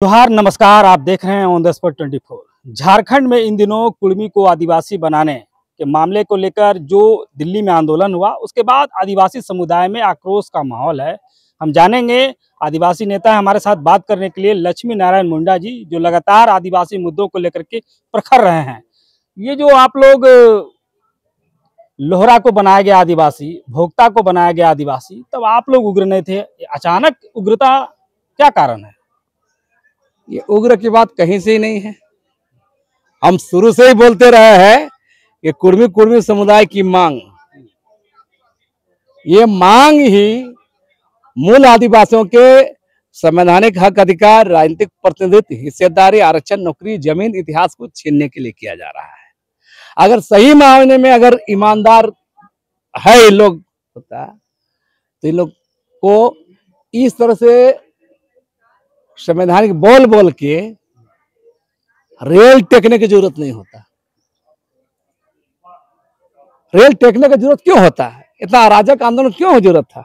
जोहार नमस्कार। आप देख रहे हैं ऑन द स्पॉट 24। झारखंड में इन दिनों कुर्मी को आदिवासी बनाने के मामले को लेकर जो दिल्ली में आंदोलन हुआ, उसके बाद आदिवासी समुदाय में आक्रोश का माहौल है। हम जानेंगे आदिवासी नेता है हमारे साथ बात करने के लिए लक्ष्मी नारायण मुंडा जी, जो लगातार आदिवासी मुद्दों को लेकर के प्रखर रहे हैं। ये जो आप लोग लोहरा को बनाया गया आदिवासी, भोक्ता को बनाया गया आदिवासी, तब आप लोग उग्र नहीं थे, अचानक उग्रता क्या कारण है? ये उग्र की बात कहीं से ही नहीं है। हम शुरू से ही बोलते रहे हैं कि कुर्मी समुदाय की मांग, ये मांग ही मूल आदिवासियों के संवैधानिक हक, अधिकार, राजनीतिक प्रतिनिधित्व, हिस्सेदारी, आरक्षण, नौकरी, जमीन, इतिहास को छीनने के लिए किया जा रहा है। अगर सही मायने में अगर ईमानदार है ये लोग होता तो इन लोग को इस तरह से संवैधानिक बोल बोल के रेल टेकने की जरूरत नहीं होता। रेल टेकने की जरूरत क्यों होता है? इतना अराजक आंदोलन क्यों जरूरत था?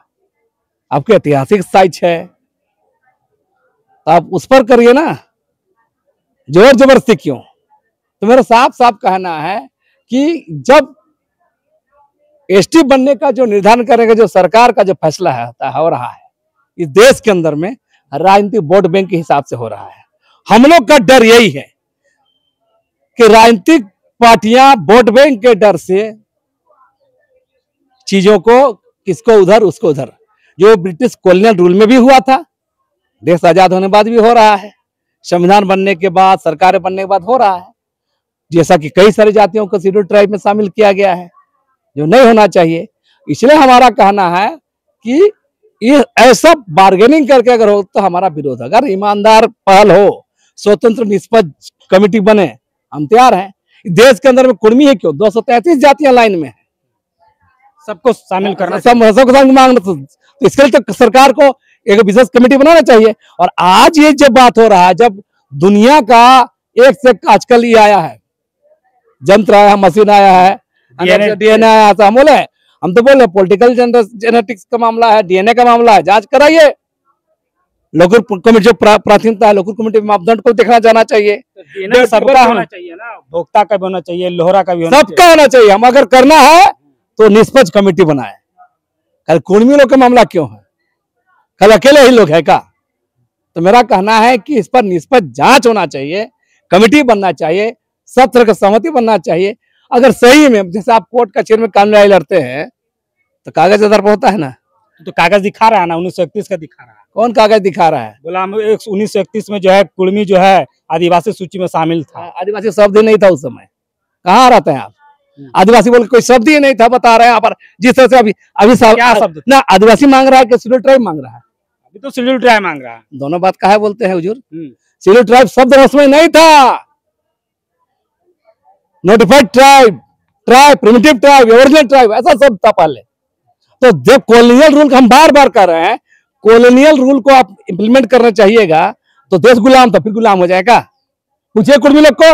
आपके ऐतिहासिक साइट है तो आप उस पर करिए ना, जोर जबरदस्ती क्यों? तो मेरा साफ साफ कहना है कि जब एसटी बनने का जो निर्धारण करेगा, जो सरकार का जो फैसला है हो रहा है इस देश के अंदर में राजनीतिक वोट बैंक के हिसाब से हो रहा है। हम लोग का डर यही है कि राजनीतिक पार्टियां वोट बैंक के डर से चीजों को किसको उधर उसको उधर, जो ब्रिटिश कॉलोनियल रूल में भी हुआ था, देश आजाद होने के बाद भी हो रहा है, संविधान बनने के बाद, सरकारें बनने के बाद हो रहा है। जैसा कि कई सारी जातियों को शेड्यूल ट्राइब में शामिल किया गया है, जो नहीं होना चाहिए। इसलिए हमारा कहना है कि ये ऐसा बार्गेनिंग करके अगर हो तो हमारा विरोध है। अगर ईमानदार पहल हो, स्वतंत्र निष्पक्ष कमेटी बने, हम तैयार हैं। देश के अंदर में कुर्मी है क्यों? 233 जातियां लाइन में है, सबको शामिल करना, सबको मांगना। तो इसके लिए तो सरकार को एक विशेष कमेटी बनाना चाहिए। और आज ये जब बात हो रहा है, जब दुनिया का एक से आजकल ये आया है, यंत्र आया है, मशीन आया है, डीएनए आया है, हम बोले, हम तो बोले पॉलिटिकल जेनेटिक्स का मामला है, डीएनए का मामला है, जांच कराइए। लोकल कमेटी जो प्राथमिकता है, लोकल कमेटी मापदंड को देखना जाना चाहिए। तो सबका होना चाहिए ना, भोक्ता का भी होना चाहिए, लोहरा का भी होना चाहिए, सबका होना चाहिए। हम अगर करना है तो निष्पक्ष कमेटी बनाए। कल कुर्मी लोग का मामला क्यों है? कल अकेले ही लोग है का? तो मेरा कहना है कि इस पर निष्पक्ष जांच होना चाहिए, कमेटी बनना चाहिए, सब तरह का सहमति बनना चाहिए। अगर सही में जैसे आप कोर्ट कचहरी में कानून लड़ते हैं तो कागज आधार पर होता है ना, तो कागज दिखा रहा है ना, 1931 का दिखा रहा है। कौन कागज दिखा रहा है? बोला हम 1931 में जो है कुर्मी जो है आदिवासी सूची में शामिल था। आदिवासी शब्द ही नहीं था उस समय। कहाँ रहते हैं आप? आदिवासी बोल कोई शब्द ही नहीं था, बता रहे हैं आप। जिस तरह से अभी क्या शब्द ना आदिवासी मांग रहा है कि शेड्यूल ट्राइब मांग रहा है? अभी तो शेड्यूल ट्राइब मांग रहा है। दोनों बात काहे बोलते हैं हुजूर? शेड्यूल ट्राइब शब्द उसमें नहीं था। Notified tribe, primitive tribe, original tribe, ऐसा शब्द था पहले। तो जब कॉलोनियल रूल हम बार बार कर रहे हैं, कॉलोनियल रूल को आप इंप्लीमेंट करना चाहिएगा तो देश गुलाम था, फिर गुलाम हो जाएगा? पूछिए कुर्मी लोग को,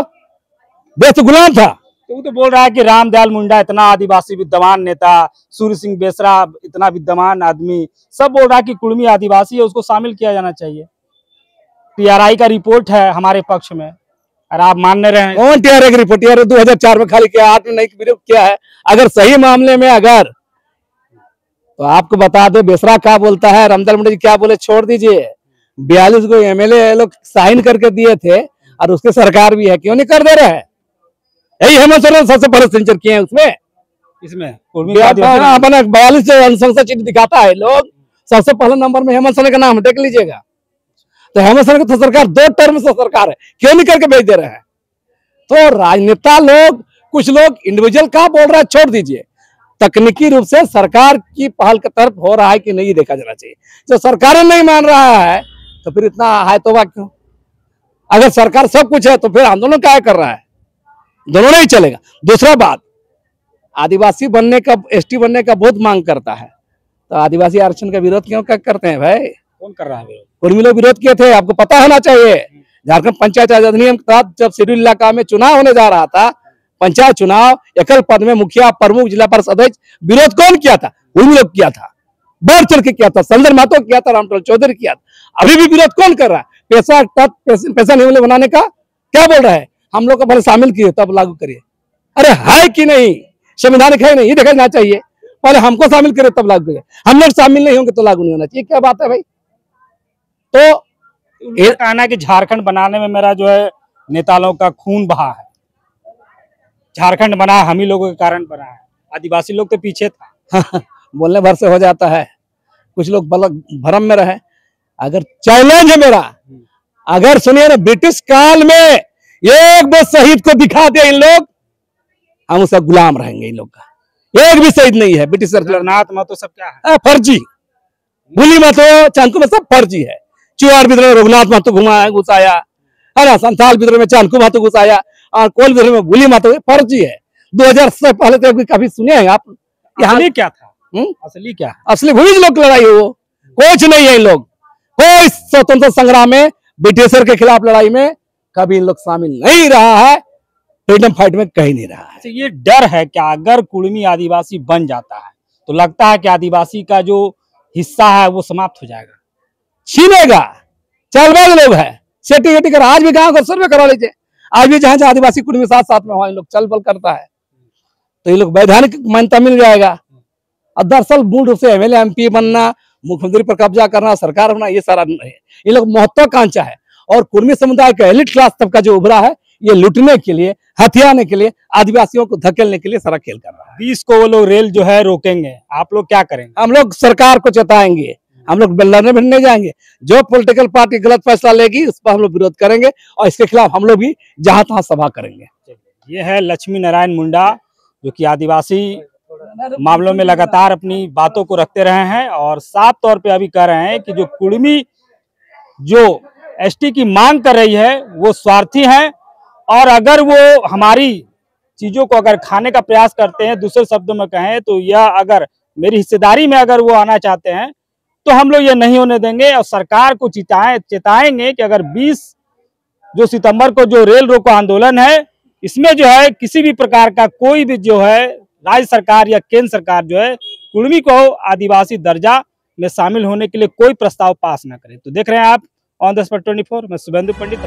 देश तो गुलाम था। तो वो तो बोल रहा है कि रामदयाल मुंडा इतना आदिवासी विद्वान नेता, सूर्य सिंह बेसरा इतना विद्वान आदमी, सब बोल रहा है कि कुर्मी आदिवासी है, उसको शामिल किया जाना चाहिए। टीआरआई का रिपोर्ट है हमारे पक्ष में, और आप मानने रहे हैं। कौन टीआरआई की रिपोर्ट? टीआरआई 2004 में खाली किया, 8 में नहीं किया है। अगर सही मामले में अगर तो आपको बता दो बेसरा क्या बोलता है, रामदयाल मुंडा जी क्या बोले, छोड़ दीजिए। 42 को एमएलए लोग साइन करके दिए थे और उसके सरकार भी है, क्यों नहीं कर दे रहे हैं? यही हेमंत सोरेन सबसे पहले सेंचर किए हैं उसमें। इसमें 42 अनुशंसा चिन्ह दिखाता है लोग, सबसे पहले नंबर में हेमंत सोरेन का नाम देख लीजिएगा। तो हेमंत सोरेन की तो सरकार 2 टर्म से सरकार है, क्यों नहीं करके भेज दे रहे हैं? तो राजनेता लोग, कुछ लोग इंडिविजुअल का बोल रहा है, छोड़ दीजिए। तकनीकी रूप से सरकार की पहल की तरफ हो रहा है कि नहीं, देखा जाना चाहिए। जो सरकार नहीं मान रहा है तो फिर इतना हाय तौबा क्यों? अगर सरकार सब कुछ है तो फिर आंदोलन क्या कर रहा है? दोनों नहीं चलेगा। दूसरा बात, आदिवासी बनने का, एसटी बनने का बहुत मांग करता है, तो आदिवासी आरक्षण का विरोध क्यों करते हैं भाई? कौन कर रहा है विरोध? कुर्मी लोग विरोध किए थे, आपको पता होना चाहिए। झारखंड पंचायत राज अधिनियम के तहत जब शेड्यूल इलाका में चुनाव होने जा रहा था, पंचायत चुनाव, एकल पद में मुखिया, प्रमुख, जिला परिषद अध्यक्ष, विरोध कौन किया था? कुर्मी लोग किया था। बढ़ चढ़ के किया था, संजय महतो किया था, रामटोल चौधरी किया था। अभी भी विरोध कौन कर रहा है? पैसा पैसा नियम बनाने का क्या बोल रहा है? हम लोग को पहले शामिल किए तब लागू करिए। अरे है कि नहीं? संवैधानिक है नहीं? ये देखना चाहिए। पहले हमको शामिल करे तब लागू करिए। हम लोग शामिल नहीं होंगे तो लागू नहीं होना चाहिए। क्या बात है भाई? तो ये कहना है कि झारखंड बनाने में मेरा जो है नेता लोगों का खून बहा है, झारखंड बना हम ही लोगों के कारण बना है, आदिवासी लोग तो पीछे था। बोलने भर से हो जाता है, कुछ लोग भरम में रहे। अगर चैलेंज है मेरा, अगर सुनिए ना, ब्रिटिश काल में एक दो शहीद को दिखा दे इन लोग, हम उसका गुलाम रहेंगे। इन लोग का एक भी शहीद नहीं है। ब्रिटिश जगन्नाथ महतो सब क्या है? फर्जी, भूली महतो, चांदकू में सब फर्जी है। चुहार विद्रोह में रघुनाथ महतो घुसाया है ना, संथाल विद्रोह में चांदकू महतो घुसाया, और कोल विद्रोह में भूली महतो, फर्जी है। 2000 से पहले तो कभी सुने हैं आप? असली क्या था? असली क्या है? असली भूमि लोग की लड़ाई है वो, कुछ नहीं है। इन लोग कोई स्वतंत्र संग्राम में, ब्रिटिशर के खिलाफ लड़ाई में कभी इन लोग शामिल नहीं रहा है। फ्रीडम फाइट में कहीं नहीं रहा है। ये डर है कि अगर कुर्मी आदिवासी बन जाता है तो लगता है कि आदिवासी का जो हिस्सा है वो समाप्त हो जाएगा, छीनेगा। चालबाज लोग है, सेटी वेटी कर। आज भी गांव का सर्वे करा लीजिए, आज भी जहां जहां आदिवासी कुर्मी साथ साथ में वहां लोग चल बल करता है, तो ये लोग वैधानिक मान्यता मिल जाएगा। और दरअसल मूल रूप से एमएलए एमपी बनना, मुख्यमंत्री पर कब्जा करना, सरकार बनना, ये सारा नहीं है। ये लोग महत्वाकांक्षा है। और कुर्मी समुदाय का एलिट क्लास तबका जो उभरा है, ये लूटने के लिए, हथियाने के लिए, आदिवासियों को धकेलने के लिए सारा खेल कर रहा है। 20 को वो लोग रेल जो है रोकेंगे, आप लोग क्या करेंगे? हम लोग सरकार को चेताएंगे, हम लोग लड़ने भिड़ने जाएंगे। जो पॉलिटिकल पार्टी गलत फैसला लेगी उस पर हम लोग विरोध करेंगे, और इसके खिलाफ हम लोग भी जहां तहां सभा करेंगे। ये है लक्ष्मी नारायण मुंडा, जो कि आदिवासी मामलों में लगातार अपनी बातों को रखते रहे हैं, और साफ तौर पे अभी कह रहे हैं कि जो कुर्मी जो एसटी की मांग कर रही है वो स्वार्थी है, और अगर वो हमारी चीजों को अगर खाने का प्रयास करते हैं, दूसरे शब्दों में कहें तो यह अगर मेरी हिस्सेदारी में अगर वो आना चाहते हैं तो हम लोग ये नहीं होने देंगे। और सरकार को चेताएंगे कि अगर 20 जो सितंबर को जो रेल रोको आंदोलन है, इसमें जो है किसी भी प्रकार का कोई भी जो है राज्य सरकार या केंद्र सरकार जो है कुर्मी को आदिवासी दर्जा में शामिल होने के लिए कोई प्रस्ताव पास न करे। तो देख रहे हैं आप ऑन द स्पॉट 24, मैं शुभेंदु पंडित।